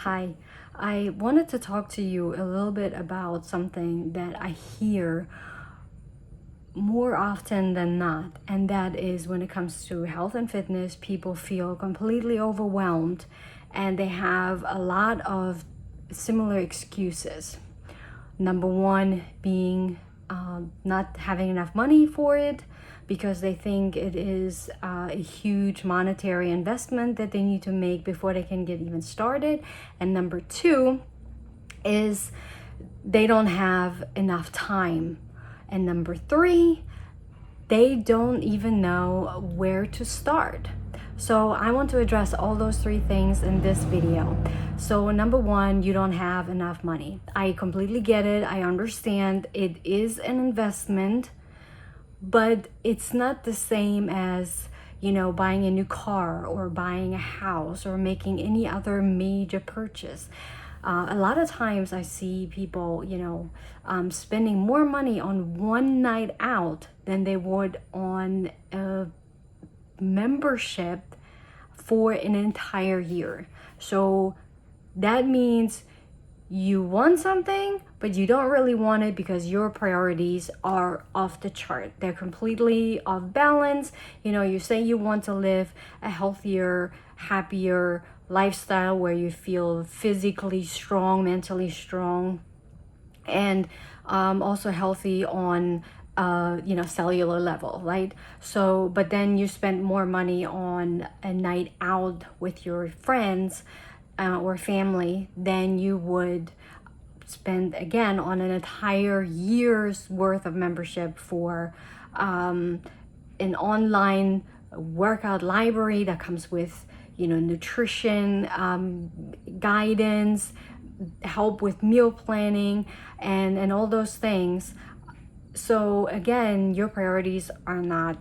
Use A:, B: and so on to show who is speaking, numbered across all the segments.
A: Hi, I wanted to talk to you a little bit about something that I hear more often than not, and that is when it comes to health and fitness, people feel completely overwhelmed and they have a lot of similar excuses. Number one being not having enough money for it because they think it is a huge monetary investment that they need to make before they can get even started. And number two is they don't have enough time. And number three, they don't even know where to start. So I want to address all those three things in this video. So number one, you don't have enough money. I completely get it. I understand it is an investment, but it's not the same as, buying a new car or buying a house or making any other major purchase. A lot of times I see people, spending more money on one night out than they would on a membership for an entire year. So that means you want something, but you don't really want it because your priorities are off the chart. They're completely off balance. You say you want to live a healthier, happier lifestyle where you feel physically strong, mentally strong, and also healthy on cellular level, right? So but then you spend more money on a night out with your friends or family than you would spend again on an entire year's worth of membership for an online workout library that comes with nutrition guidance, help with meal planning, and all those things. So again, your priorities are not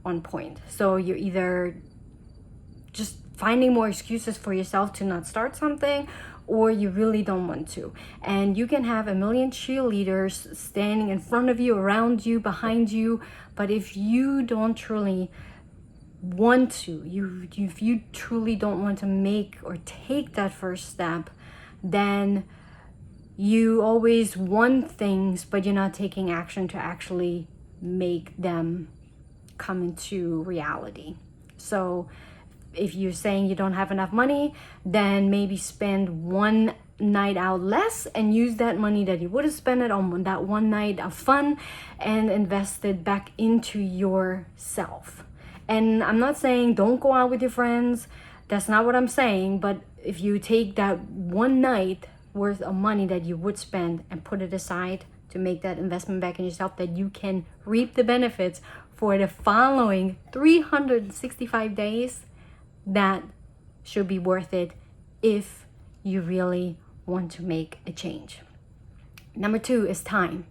A: on point. So you're either just finding more excuses for yourself to not start something, or you really don't want to. And you can have a million cheerleaders standing in front of you, around you, behind you, but if you don't truly want to, if you truly don't want to make or take that first step, then you always want things, but you're not taking action to actually make them come into reality. So if you're saying you don't have enough money, then maybe spend one night out less and use that money that you would have spent it on that one night of fun and invest it back into yourself. And I'm not saying don't go out with your friends. That's not what I'm saying. But if you take that one night worth of money that you would spend and put it aside to make that investment back in yourself, that you can reap the benefits for the following 365 days, that should be worth it if you really want to make a change. Number two is time.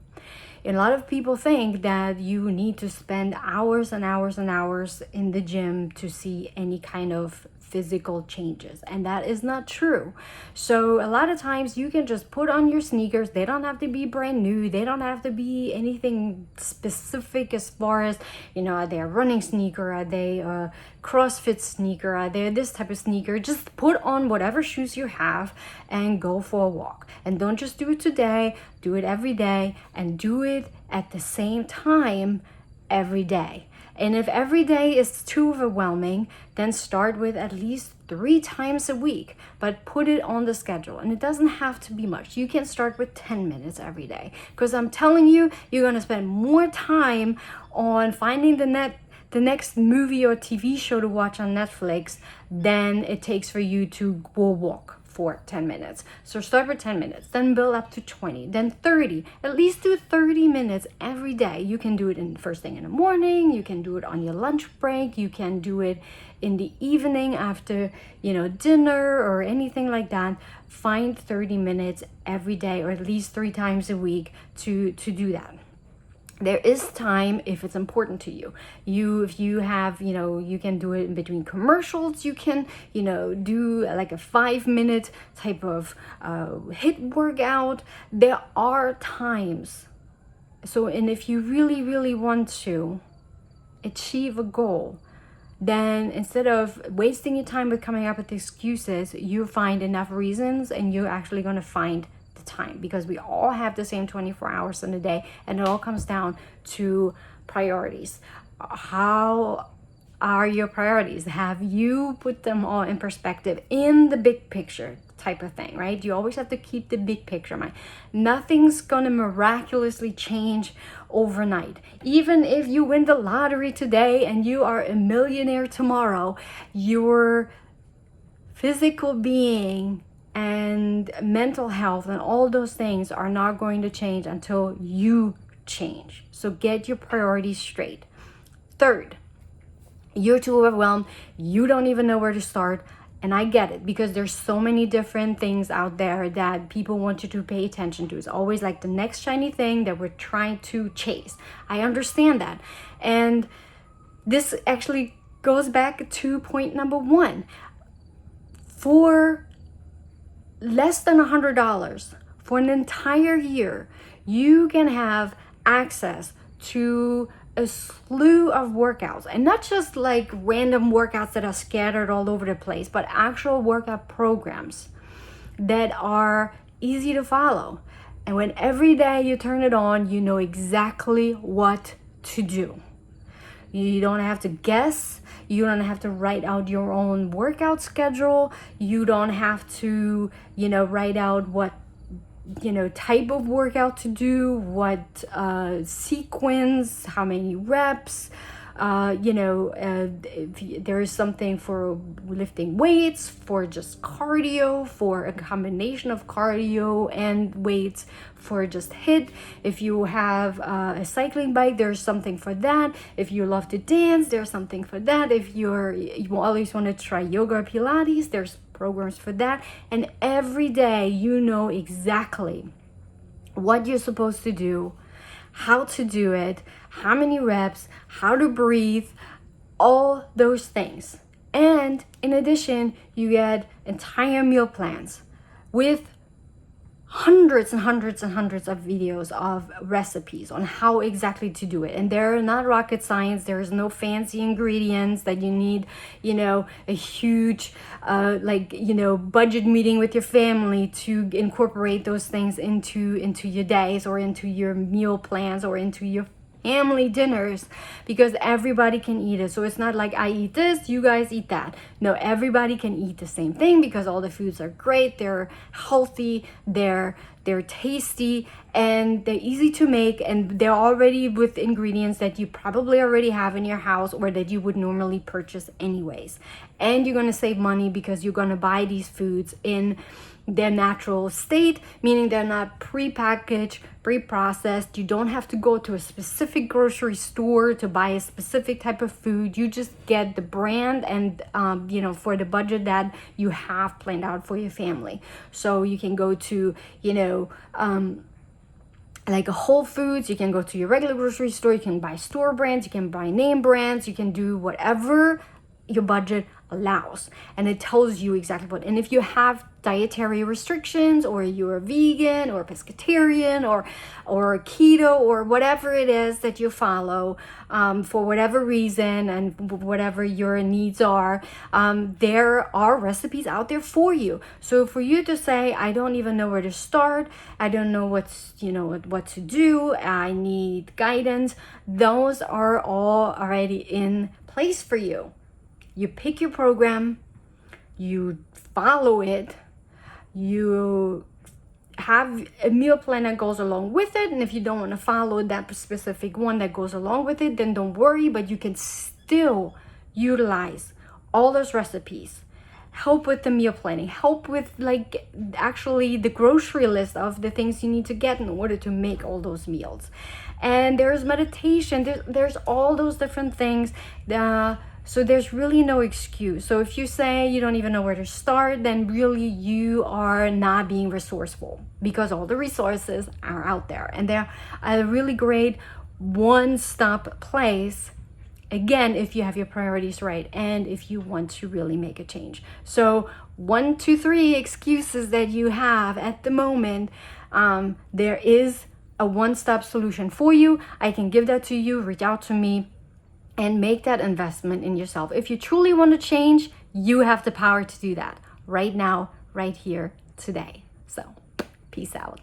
A: A lot of people think that you need to spend hours and hours and hours in the gym to see any kind of physical changes, and that is not true. So a lot of times you can just put on your sneakers. They don't have to be brand new, they don't have to be anything specific as far as, are they a running sneaker, are they a CrossFit sneaker, are they this type of sneaker. Just put on whatever shoes you have and go for a walk. And don't just do it today, do it every day, and do it at the same time every day. And if every day is too overwhelming, then start with at least 3 times a week, but put it on the schedule. And it doesn't have to be much. You can start with 10 minutes every day, because I'm telling you, you're going to spend more time on finding the next movie or TV show to watch on Netflix than it takes for you to go walk for 10 minutes. So start with 10 minutes, then build up to 20, then 30. At least do 30 minutes every day. You can do it in first thing in the morning, you can do it on your lunch break, you can do it in the evening after, dinner or anything like that. Find 30 minutes every day, or at least 3 times a week to do that. There is time if it's important to you. If you have, you can do it in between commercials. You can, do like a 5-minute type of HIIT workout. There are times. So, and if you really, really want to achieve a goal, then instead of wasting your time with coming up with excuses, you find enough reasons and you're actually going to find the time, because we all have the same 24 hours in a day, and it all comes down to priorities. How are your priorities? Have you put them all in perspective in the big picture type of thing, right? You always have to keep the big picture in mind. Nothing's gonna miraculously change overnight. Even if you win the lottery today and you are a millionaire tomorrow, your physical being and mental health and all those things are not going to change until you change. So get your priorities straight. Third, you're too overwhelmed. You don't even know where to start. And I get it, because there's so many different things out there that people want you to pay attention to. It's always like the next shiny thing that we're trying to chase. I understand that. And this actually goes back to point number one. For less than $100 for an entire year, you can have access to a slew of workouts, and not just like random workouts that are scattered all over the place, but actual workout programs that are easy to follow. And when every day you turn it on, you know exactly what to do. You don't have to guess. You don't have to write out your own workout schedule. You don't have to, write out what type of workout to do, what sequence, how many reps. If there is something for lifting weights, for just cardio, for a combination of cardio and weights, for just HIIT. If you have a cycling bike, there's something for that. If you love to dance, there's something for that. If you always want to try yoga or Pilates, there's programs for that. And every day you know exactly what you're supposed to do, how to do it, how many reps, how to breathe, all those things. And in addition, you get entire meal plans with hundreds and hundreds and hundreds of videos of recipes on how exactly to do it. And they're not rocket science. There's no fancy ingredients that you need, a huge budget meeting with your family to incorporate those things into your days, or into your meal plans, or into your family dinners, because everybody can eat it. So it's not like I eat this, you guys eat that. No, everybody can eat the same thing, because all the foods are great, they're healthy, they're tasty, and they're easy to make, and they're already with ingredients that you probably already have in your house, or that you would normally purchase anyways. And you're going to save money, because you're going to buy these foods in their natural state, meaning they're not pre-packaged, pre-processed. You don't have to go to a specific grocery store to buy a specific type of food. You just get the brand and for the budget that you have planned out for your family. So you can go to like a Whole Foods, you can go to your regular grocery store, you can buy store brands, you can buy name brands, you can do whatever your budget allows, and it tells you exactly what. And if you have dietary restrictions, or you're vegan or pescatarian or keto, or whatever it is that you follow, for whatever reason and whatever your needs are, there are recipes out there for you. So for you to say, I don't even know where to start, I don't know what to do, I need guidance, those are all already in place for you. You pick your program, you follow it, you have a meal plan that goes along with it. And if you don't want to follow that specific one that goes along with it, then don't worry, but you can still utilize all those recipes. Help with the meal planning, help with actually the grocery list of the things you need to get in order to make all those meals. And there's meditation, there's all those different things. So there's really no excuse. So if you say you don't even know where to start, then really you are not being resourceful, because all the resources are out there, and they're a really great one-stop place. Again, if you have your priorities right, and if you want to really make a change. So 1, 2, 3 excuses that you have at the moment, there is a one-stop solution for you. I can give that to you. Reach out to me. and make that investment in yourself. If you truly want to change, you have the power to do that right now, right here, today. So, peace out.